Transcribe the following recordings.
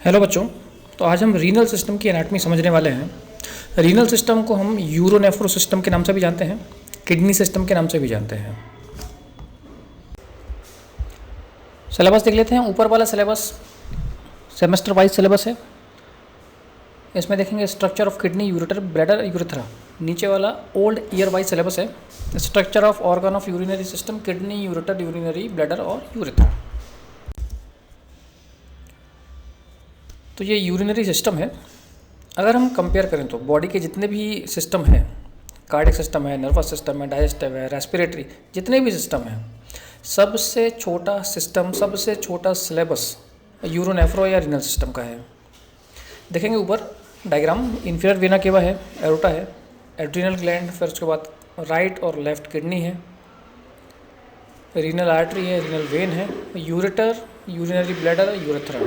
Hello बच्चों। तो आज हम रीनल सिस्टम की एनाटॉमी समझने वाले हैं। रीनल सिस्टम को हम यूरोनेफ्रो सिस्टम के नाम से भी जानते हैं, किडनी सिस्टम के नाम से भी जानते हैं। सिलेबस देख लेते हैं। ऊपर वाला सिलेबस सेमेस्टर वाइज सिलेबस है। इसमें देखेंगे structure of kidney, ureter, bladder, urethra. नीचे वाला ओल्ड ईयर वाइज सिलेबस है। Structure of organ of urinary system, kidney, ureter, urinary, bladder और यूरेथ्रा। तो ये यूरिनरी सिस्टम है। अगर हम कंपेयर करें तो बॉडी के जितने भी सिस्टम हैं, कार्डियक सिस्टम है, नर्वस सिस्टम है, डाइजेस्टिव है, रेस्पिरेटरी, जितने भी सिस्टम हैं, सबसे छोटा सिस्टम, सबसे छोटा सिलेबस यूरोनेफ्रो या रीनल सिस्टम का है। देखेंगे ऊपर डायग्राम। इन्फीरियर वेना केवा है, एरोटा है, एड्रिनल ग्लैंड, फिर उसके बाद राइट और लेफ्ट किडनी है, रीनल आर्टरी है, रीनल वेन है, ureter, urinary bladder, urethra.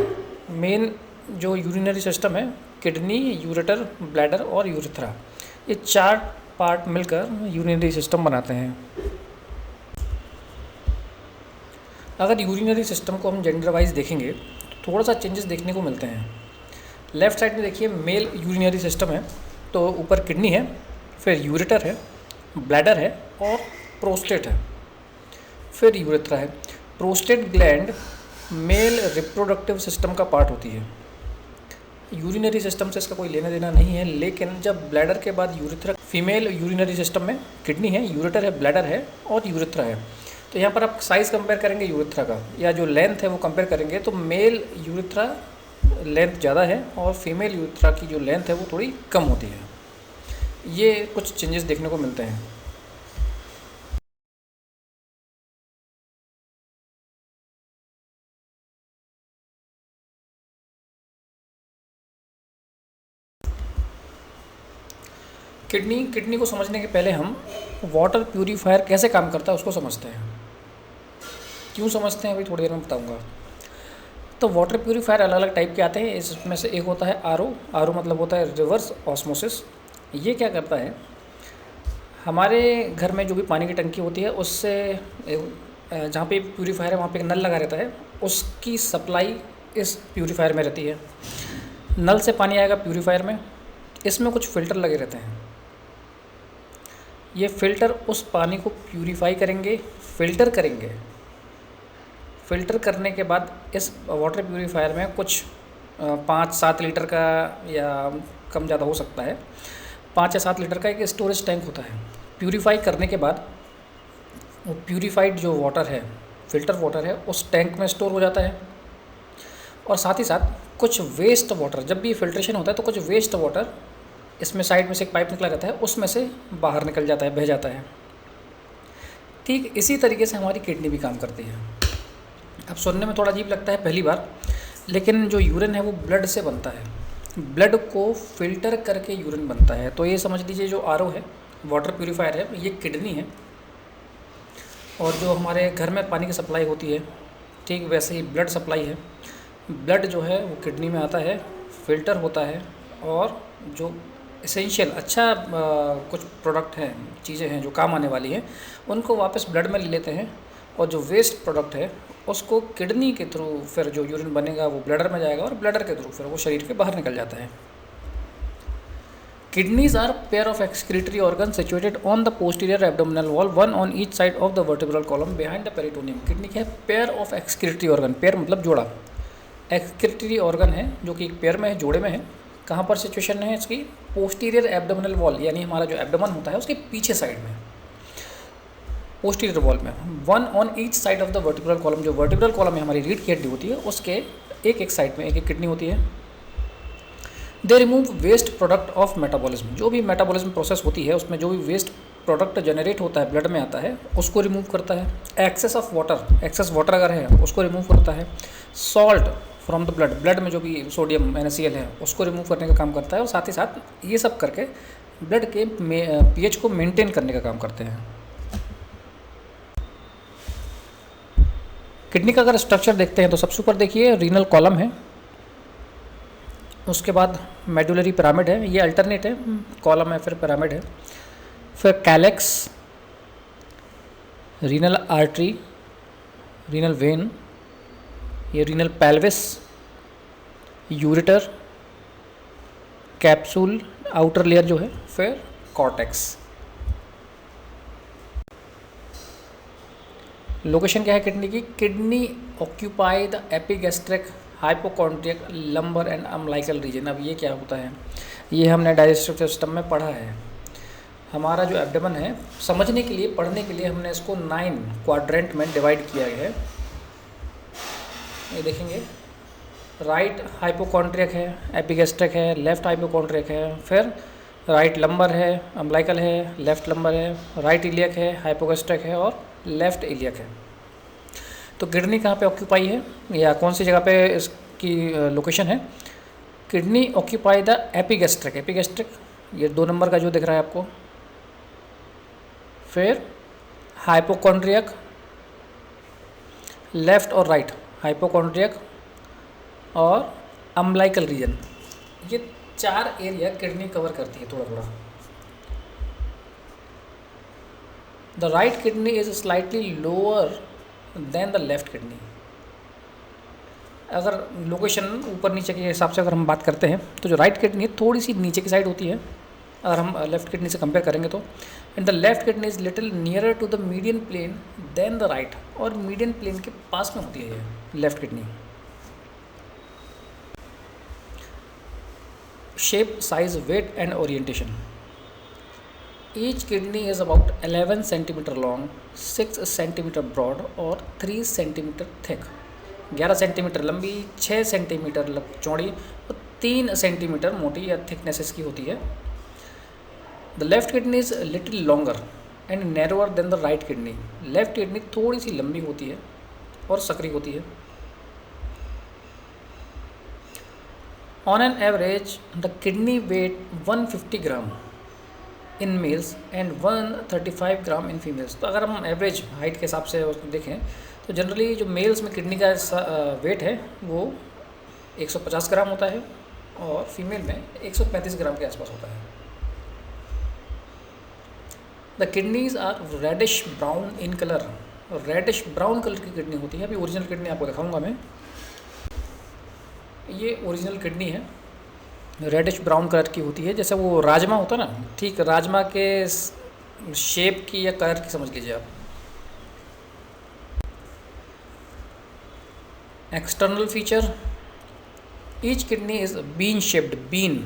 Main जो यूरिनरी सिस्टम है, किडनी, यूरेटर, ब्लैडर और यूरेथ्रा, ये चार पार्ट मिलकर यूरिनरी सिस्टम बनाते हैं। अगर यूरिनरी सिस्टम को हम जेंडर वाइज देखेंगे तो थोड़ा सा चेंजेस देखने को मिलते हैं। लेफ्ट साइड में देखिए मेल यूरिनरी सिस्टम है, तो ऊपर किडनी है, फिर यूरेटर है, ब्लैडर है और प्रोस्टेट है, फिर यूरेथ्रा है। Prostate gland male reproductive system का पार्ट होती है। यूरिनरी सिस्टम से इसका कोई लेना देना नहीं है, लेकिन जब ब्लैडर के बाद यूरेथ्रा, फीमेल यूरिनरी सिस्टम में किडनी है, यूरेटर है, ब्लैडर है और यूरेथ्रा है। तो यहाँ पर आप साइज़ कंपेयर करेंगे यूरेथ्रा का, या जो लेंथ है वो कंपेयर करेंगे, तो मेल यूरेथ्रा लेंथ ज़्यादा है और फीमेल यूरेथ्रा की जो लेंथ है वो थोड़ी कम होती है। ये कुछ चेंजेस देखने को मिलते हैं। किडनी को समझने के पहले हम वाटर प्यूरीफायर कैसे काम करता है उसको समझते हैं। क्यों समझते हैं अभी थोड़ी देर में बताऊंगा। तो वाटर प्यूरीफायर अलग अलग टाइप के आते हैं। इसमें से एक होता है आरओ मतलब होता है रिवर्स ऑस्मोसिस। ये क्या करता है, हमारे घर में जो भी पानी की टंकी होती है उससे जहाँ पे प्यूरीफायर है वहाँ पे एक नल लगा रहता है, उसकी सप्लाई इस प्यूरीफायर में रहती है। नल से पानी आएगा प्यूरीफायर में, इसमें कुछ फ़िल्टर लगे रहते हैं। ये फ़िल्टर उस पानी को प्यूरीफाई करेंगे, फ़िल्टर करने के बाद इस वाटर प्यूरीफायर में कुछ 5-7 लीटर का या कम ज़्यादा हो सकता है, 5 या 7 लीटर का एक स्टोरेज टैंक होता है। प्यूरीफाई करने के बाद वो प्यूरीफाइड जो वाटर है, फ़िल्टर वाटर है, उस टैंक में स्टोर हो जाता है। और साथ ही साथ कुछ वेस्ट वाटर, जब भी फ़िल्ट्रेशन होता है तो कुछ वेस्ट वाटर इसमें साइड में से एक पाइप निकला रहता है, उसमें से बाहर निकल जाता है, बह जाता है। ठीक इसी तरीके से हमारी किडनी भी काम करती है। अब सुनने में थोड़ा अजीब लगता है पहली बार, लेकिन जो यूरिन है वो ब्लड से बनता है। ब्लड को फिल्टर करके यूरिन बनता है। तो ये समझ लीजिए जो आरओ है, वाटर प्यूरीफायर है, ये किडनी है। और जो हमारे घर में पानी की सप्लाई होती है, ठीक वैसे ही ब्लड सप्लाई है। ब्लड जो है वो किडनी में आता है, फिल्टर होता है, और जो एसेंशियल कुछ प्रोडक्ट हैं, चीज़ें हैं जो काम आने वाली हैं, उनको वापस ब्लड में ले लेते हैं। और जो वेस्ट प्रोडक्ट है उसको किडनी के थ्रू फिर जो यूरिन बनेगा वो ब्लैडर में जाएगा, और ब्लैडर के थ्रू फिर वो शरीर के बाहर निकल जाता है। Kidneys are pair of excretory organ situated on the posterior abdominal wall, one on each side of the vertebral column behind the peritoneum. Kidney क्या है? Pair of excretory organ. Pair मतलब जोड़ा। एक्सक्रीटरी ऑर्गन है जो कि एक pair में है, जोड़े में है। कहाँ पर सिचुएशन है इसकी? पोस्टीरियर एब्डोमिनल वॉल, यानी हमारा जो एब्डोमन होता है उसके पीछे साइड में, पोस्टीरियर वॉल में। One on each side of the vertebral column. जो वर्टिब्रल कॉलम है हमारी रीढ़ की हड्डी होती है, उसके एक साइड में एक किडनी होती है। They remove waste product of metabolism. जो भी मेटाबॉलिज्म प्रोसेस होती है उसमें जो भी वेस्ट प्रोडक्ट जनरेट होता है, ब्लड में आता है, उसको रिमूव करता है। Excess of water, excess water अगर है उसको रिमूव करता है। सॉल्ट फ्रॉम द ब्लड में जो भी सोडियम NaCl है उसको रिमूव करने का काम करता है। और साथ ही साथ ये सब करके ब्लड के pH को मेंटेन करने का काम करते हैं। किडनी का अगर स्ट्रक्चर देखते हैं तो सबसे ऊपर देखिए रीनल कॉलम है, उसके बाद मेडुलरी पिरामिड है, ये अल्टरनेट है, कॉलम है फिर पिरामिड है, फिर calyx, renal artery, renal vein, ये renal pelvis, ureter, capsule outer layer जो है, फिर कॉर्टेक्स। लोकेशन क्या है किडनी की? Kidney occupy the epigastric, hypochondriac, lumbar and umbilical region. अब ये क्या होता है? ये हमने डाइजेस्टिव सिस्टम में पढ़ा है। हमारा जो एब्डोमेन है, समझने के लिए, पढ़ने के लिए हमने इसको 9 क्वाड्रेंट में डिवाइड किया है। ये देखेंगे, राइट हाइपोकॉन्ड्रियक है, एपिगैस्ट्रिक है, लेफ्ट हाइपोकॉन्ड्रियक है, फिर राइट लंबर है, अम्बिलिकल है, लेफ्ट लंबर है, राइट इलियक है, हाइपोगैस्ट्रिक है और लेफ्ट इलियक है। तो किडनी कहाँ पे ऑक्यूपाई है या कौन सी जगह पे इसकी लोकेशन है? Kidney occupy the epigastric, epigastric ये 2 नंबर का जो दिख रहा है आपको, फिर हाइपोकॉन्ड्रियक, लेफ्ट और राइट हाइपोकॉन्ड्रियक और अम्बिलिकल रीजन। ये 4 एरिया किडनी कवर करती है थोड़ा थोड़ा। The right kidney is slightly lower than the left kidney. अगर लोकेशन ऊपर नीचे के हिसाब से अगर हम बात करते हैं तो जो राइट किडनी है थोड़ी सी नीचे की साइड होती है अगर हम लेफ्ट किडनी से कंपेयर करेंगे तो। And the left kidney is little nearer to the median plane than the right, और मीडियन प्लेन के पास में होती है ये left kidney. Shape, size, weight and orientation. Each kidney is about 11 centimetre long, 6 centimetre broad और 3 centimetre thick. 11 centimetre लंबी, 6 centimetre चौड़ी और 3 सेंटीमीटर मोटी या थिकनेस इसकी होती है। The left kidney is little longer and narrower than the right kidney. Left kidney थोड़ी सी लंबी होती है और सकरी होती है। On an average the kidney weight 150 gram in males and 135 gram in females. तो अगर हम एवरेज हाइट के हिसाब से उसको देखें तो जनरली जो मेल्स में किडनी का वेट है वो 150 ग्राम होता है और फीमेल में 135 ग्राम के आसपास होता है। The kidneys are reddish brown in colour. Reddish brown colour की किडनी होती है। अभी ओरिजिनल किडनी आपको दिखाऊंगा मैं। ये ओरिजिनल किडनी है, रेडिश ब्राउन कलर की होती है, जैसे वो राजमा होता है ना, ठीक राजमा के शेप की या कलर की समझ लीजिए आप। External feature, each kidney is bean shaped. Bean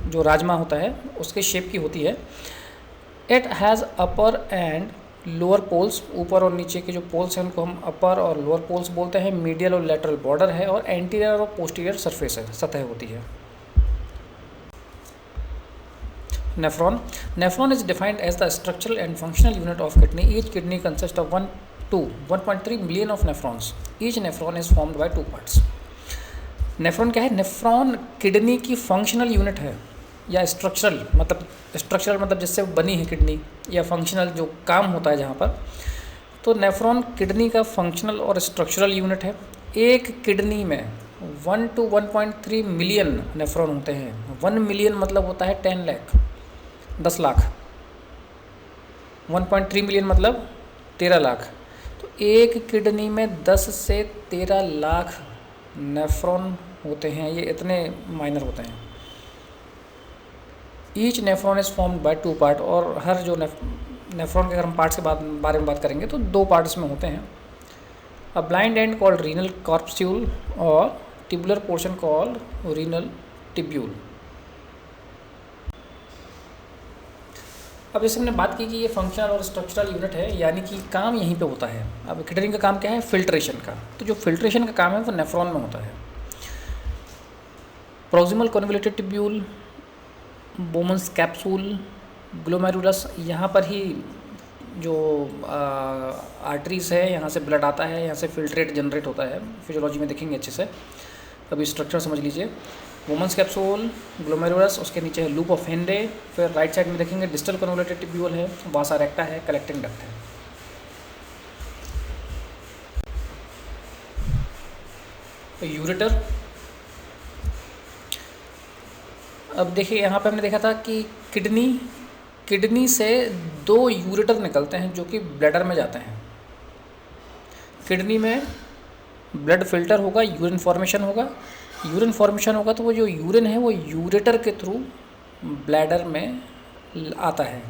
जो राजमा होता है उसके शेप की होती है। It has upper and lower poles. ऊपर और नीचे के जो पोल्स हैं उनको हम अपर और लोअर पोल्स बोलते हैं। मीडियल और लेटरल बॉर्डर है और एंटीरियर और पोस्टीरियर सरफेस है, सतह होती है। Nephron, nephron is defined as the structural and functional unit of kidney. Each kidney consist of 1 to 1.3 million of nephrons. Each nephron is formed by 2 parts. Nephron क्या है? Nephron kidney की functional unit है या structural, मतलब जिससे बनी है kidney, या फंक्शनल जो काम होता है जहाँ पर। तो नेफ्रॉन किडनी का फंक्शनल और स्ट्रक्चरल यूनिट है। एक किडनी में 1 to 1.3 मिलियन नेफ्रॉन होते हैं। 1 मिलियन मतलब होता है 10 लाख, 10 लाख। 1.3 मिलियन मतलब 13 लाख। तो एक किडनी में 10 से 13 लाख नेफ्रॉन होते हैं। ये इतने माइनर होते हैं। Each nephron is formed by 2 part. और हर जो नेफ्रॉन के अगर हम पार्ट्स के बारे में बात करेंगे तो 2 पार्ट्स में होते हैं। A blind end called renal corpuscle और tubular portion called renal tubule. अब जैसे हमने बात की कि ये फंक्शनल और स्ट्रक्चरल यूनिट है, यानी कि काम यहीं पे होता है। अब किडनी का काम क्या है? फिल्ट्रेशन का। तो जो फिल्ट्रेशन का काम है वो नेफ्रॉन में होता है। Proximal convoluted tubule, Bowman's capsule, glomerulus, यहाँ पर ही जो आर्टरीज है यहाँ से ब्लड आता है, यहाँ से फिल्ट्रेट जनरेट होता है। फिजियोलॉजी में देखेंगे अच्छे से, अभी स्ट्रक्चर समझ लीजिए। वोमन्स कैप्सूल, ग्लोमेरुलस, उसके नीचे है लूप ऑफ हेंडे। फिर राइट साइड में देखेंगे डिस्टल कन्वोल्यूटेड टिब्यूल है, वासा रेक्टा है, कलेक्टिंग डक्ट है। तो यूरेटर, अब देखिए यहाँ पे हमने देखा था कि किडनी से 2 यूरेटर निकलते हैं जो कि ब्लैडर में जाते हैं। किडनी में ब्लड फिल्टर होगा, यूरिन फॉर्मेशन होगा। यूरिन फॉर्मेशन होगा तो वो जो यूरिन है वो यूरेटर के थ्रू ब्लैडर में आता है।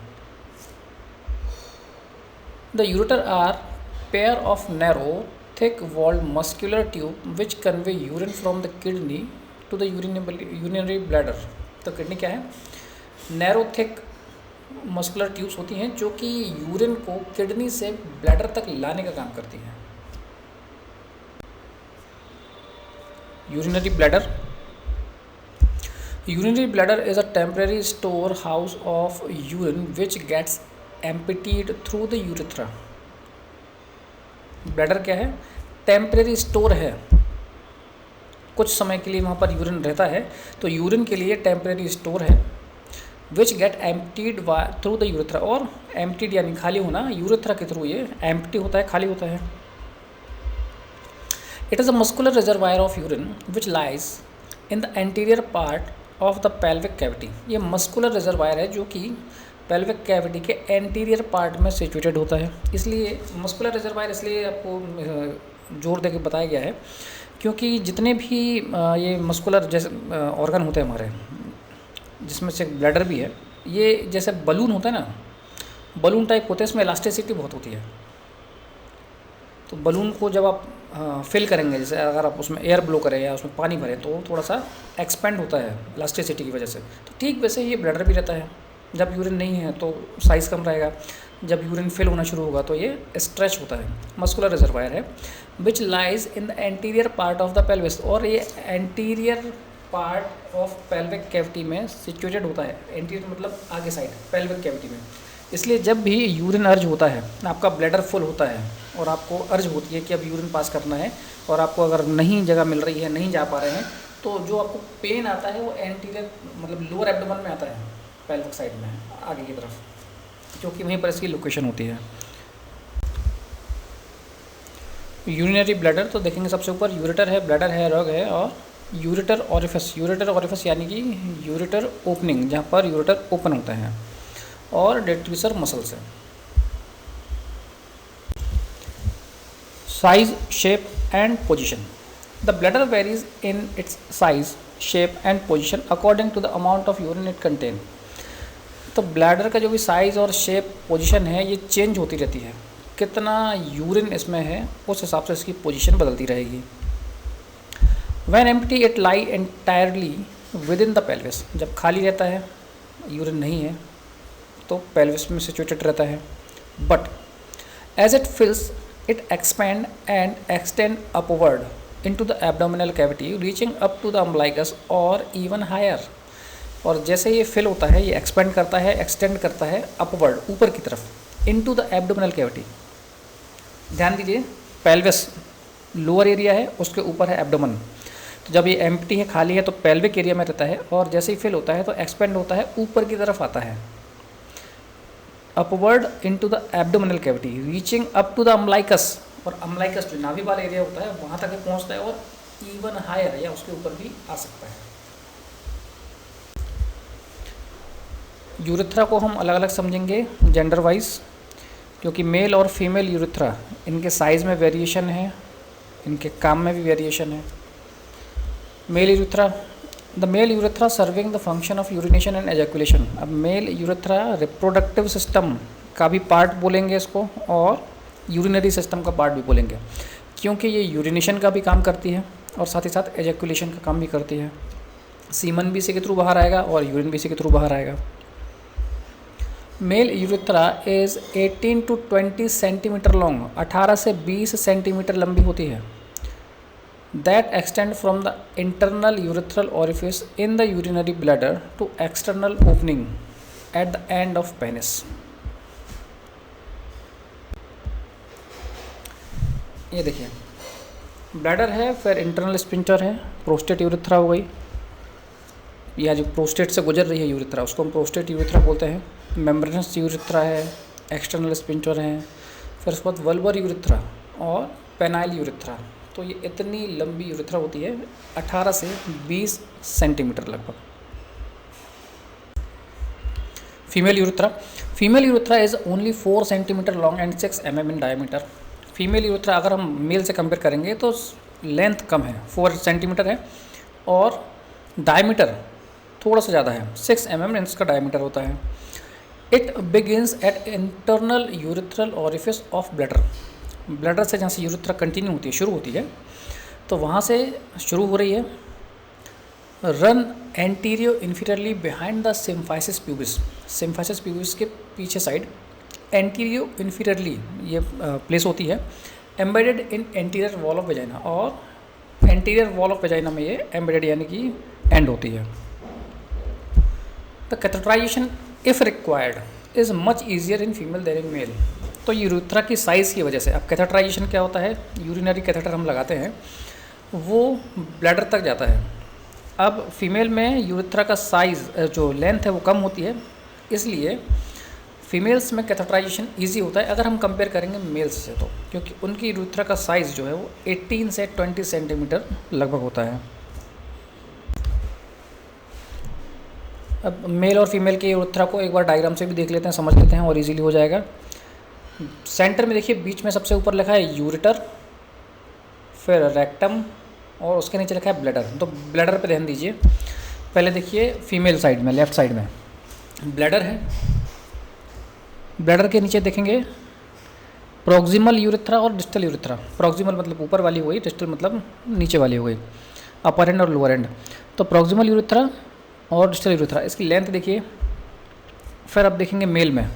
The ureter are pair of narrow thick walled muscular tube which convey urine from the kidney to the urinary bladder. तो किडनी क्या है? नैरो थिक मस्कुलर ट्यूब्स होती हैं जो कि यूरिन को किडनी से ब्लैडर तक लाने का काम करती हैं। Urinary bladder. Urinary bladder is a temporary store house of urine which gets emptied through the urethra. Bladder क्या है? टेम्परेरी स्टोर है, कुछ समय के लिए वहाँ पर यूरिन रहता है, तो यूरिन के लिए टेम्परेरी स्टोर है। Which get emptied through the urethra, और एम्प्टीड यानी खाली होना, यूरेथ्रा के थ्रू ये एम्प्टी होता है, खाली होता है। It is a muscular reservoir of urine which lies in the anterior part of the pelvic cavity. ये मस्कुलर रिजर्वायर है जो कि पेल्विक कैविटी के एंटीरियर पार्ट में सिचुएटेड होता है। इसलिए मस्कुलर रिजर्वायर इसलिए आपको जोर दे के बताया गया है क्योंकि जितने भी ये मस्कुलर जैसे ऑर्गन होते हैं हमारे, जिसमें से ब्लैडर भी है, ये जैसे बलून होता है ना, बलून टाइप होते हैं, इसमें इलास्टिसिटी बहुत होती है। तो बलून को जब आप फिल करेंगे, जैसे अगर आप उसमें एयर ब्लो करें या उसमें पानी भरें तो थोड़ा सा एक्सपेंड होता है इलास्टिसिटी की वजह से। तो ठीक वैसे ये ब्लैडर भी रहता है। जब यूरिन नहीं है तो साइज़ कम रहेगा, जब यूरिन फिल होना शुरू होगा तो ये स्ट्रेच होता है। मस्कुलर रिजर्वायर है which lies in the anterior part of the pelvis, और ये anterior part of pelvic cavity में सिचुएटेड होता है। एंटीरियर मतलब आगे साइड, पेल्विक कैविटी में। इसलिए जब भी यूरिन अर्ज होता है, आपका ब्लैडर फुल होता है और आपको अर्ज होती है कि अब यूरिन पास करना है, और आपको अगर नहीं जगह मिल रही है, नहीं जा पा रहे हैं, तो जो आपको पेन आता है वो एंटीरियर मतलब लोअर एब्डोमेन में आता है, पेल्विक साइड में आगे की तरफ, क्योंकि वहीं पर इसकी लोकेशन होती है। यूरिनरी ब्लैडर तो देखेंगे सबसे ऊपर यूरेटर है, ब्लैडर है, रग है, और यूरेटर ऑरिफिस। यूरेटर ऑरिफिस यानी कि यूरेटर ओपनिंग, जहाँ पर यूरेटर ओपन होता है, और डेट्यूसर मसल्स है। Size, shape and position. The bladder varies in its size, shape and position according to the amount of urine it contain. तो bladder का जो भी साइज़ और शेप, पोजीशन है, ये चेंज होती रहती है। कितना यूरिन इसमें है उस हिसाब से इसकी पोजीशन बदलती रहेगी। When empty it lie entirely within the pelvis। जब खाली रहता है, यूरिन नहीं है, तो पेल्विस में सिचुएटेड रहता है। But as it fills it expand and extend upward into the abdominal cavity reaching up to the umbilicus और इवन हायर। और जैसे ये फिल होता है, ये एक्सपेंड करता है, एक्सटेंड करता है अपवर्ड, ऊपर की तरफ, इनटू द एब्डोमिनल कैविटी। ध्यान दीजिए, पेल्विस लोअर एरिया है, उसके ऊपर है एब्डोमन। तो जब ये एम्प्टी है, खाली है, तो पेल्विक एरिया में रहता है, और जैसे ही फिल होता है तो एक्सपेंड होता है, ऊपर की तरफ आता है, upward into the abdominal cavity reaching up to the umbilicus. और अम्बलाइकस जो नाभि वाला एरिया होता है वहाँ तक पहुँचता है, और इवन हायर या उसके ऊपर भी आ सकता है। यूरेथ्रा को हम अलग अलग समझेंगे जेंडर वाइज, क्योंकि मेल और फीमेल यूरेथ्रा, इनके साइज़ में वेरिएशन है, इनके काम में भी वेरिएशन है। Male urethra, the male urethra serving the function of urination and ejaculation. अब मेल यूरेथ्रा रिप्रोडक्टिव सिस्टम का भी पार्ट बोलेंगे इसको, और यूरिनरी सिस्टम का पार्ट भी बोलेंगे, क्योंकि ये यूरिनेशन का भी काम करती है और साथ ही साथ एजैकुलेशन का काम भी करती है। सीमन भी इसी के थ्रू बाहर आएगा और यूरिन भी इसी के थ्रू बाहर आएगा। Male urethra is 18 to 20 centimetre long, 18 से 20 सेंटीमीटर लंबी होती है। That extend from the internal urethral orifice in the urinary bladder to external opening at the end of penis. ये देखिए, ब्लैडर है, फिर इंटरनल स्पिंटर है, प्रोस्टेट यूरेथ्रा हो गई, या जो प्रोस्टेट से गुजर रही है यूरेथ्रा, उसको हम प्रोस्टेट यूरेथ्रा बोलते हैं। मेम्ब्रेनस यूरेथ्रा है, एक्सटर्नल स्पिंटर है, फिर उसके बाद वल्बर यूरेथ्रा और पेनाइल यूरेथ्रा। तो ये इतनी लंबी यूरेथ्रा होती है, 18 से 20 सेंटीमीटर लगभग। Female urethra, female urethra is only 4 centimetre long and 6 mm in diameter. Female urethra अगर हम मेल से कंपेयर करेंगे तो लेंथ कम है, 4 सेंटीमीटर है, और डायमीटर थोड़ा सा ज़्यादा है, 6 mm इसका डायमीटर होता है। It begins at internal urethral orifice of bladder. Bladder से जहाँ से यूरिथ्रा कंटिन्यू होती है, शुरू होती है, तो वहाँ से शुरू हो रही है। Run antero inferiorly behind the symphysis pubis. Symphysis pubis के पीछे साइड एंटीरियो इन्फीरियरली ये प्लेस होती है, embedded in anterior wall of vagina, और एंटीरियर वॉल ऑफ वेजाइना में ये एम्बेडेड यानी कि एंड होती है। The catheterization if required is much easier in female than in male. तो यूरिथ्रा की साइज़ की वजह से, अब कैथेटराइजेशन क्या होता है, यूरिनरी कैथेटर हम लगाते हैं, वो ब्लैडर तक जाता है। अब फीमेल में यूरिथ्रा का साइज़ जो लेंथ है वो कम होती है, इसलिए फीमेल्स में कैथेटराइजेशन इजी होता है अगर हम कंपेयर करेंगे मेल्स से, तो क्योंकि उनकी यूरिथ्रा का साइज़ जो है वो 18 से 20 सेंटीमीटर लगभग होता है। अब मेल और फीमेल के यूरिथ्रा को एक बार डायग्राम से भी देख लेते हैं, समझ लेते हैं और इजीली हो जाएगा। सेंटर में देखिए, बीच में सबसे ऊपर लिखा है यूरिटर, फिर रेक्टम, और उसके नीचे लिखा है ब्लैडर। तो ब्लैडर पे ध्यान दीजिए। पहले देखिए फीमेल साइड में, लेफ़्ट साइड में ब्लैडर है। ब्लैडर के नीचे देखेंगे प्रॉक्सिमल यूरिथ्रा और डिस्टल यूरिथ्रा। प्रॉक्सिमल मतलब ऊपर वाली हो गई, डिस्टल मतलब नीचे वाली हो गई, अपर एंड और लोअर एंड। तो प्रॉक्सिमल यूरिथ्रा और डिस्टल यूरिथ्रा, इसकी लेंथ देखिए। फिर अब देखेंगे मेल में,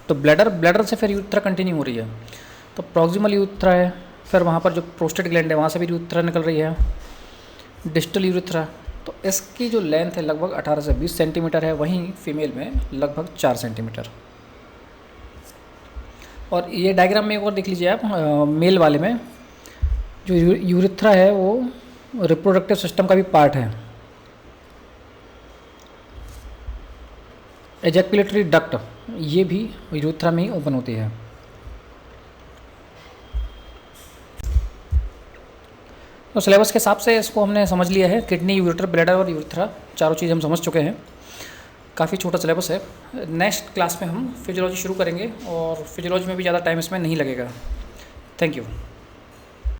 तो ब्लैडर से फिर यूरिथ्रा कंटिन्यू हो रही है, तो प्रॉक्सिमल यूरिथ्रा है, फिर वहाँ पर जो प्रोस्टेट ग्लैंड है वहाँ से भी यूरिथ्रा निकल रही है, डिस्टल यूरिथ्रा। तो इसकी जो लेंथ है लगभग 18 से 20 सेंटीमीटर है, वहीं फीमेल में लगभग 4 सेंटीमीटर। और ये डायग्राम में एक और देख लीजिए आप, मेल वाले में जो यूरिथ्रा है वो रिप्रोडक्टिव सिस्टम का भी पार्ट है। एजैकुलेटरी डक्ट ये भी यूरिथ्रा में ही ओपन होती है। तो सिलेबस के हिसाब से इसको हमने समझ लिया है, किडनी, यूरेटर, ब्लैडर और यूरिथ्रा, चारों चीज़ हम समझ चुके हैं। काफ़ी छोटा सिलेबस है। नेक्स्ट क्लास में हम फिजियोलॉजी शुरू करेंगे, और फिजियोलॉजी में भी ज़्यादा टाइम इसमें नहीं लगेगा। Thank you.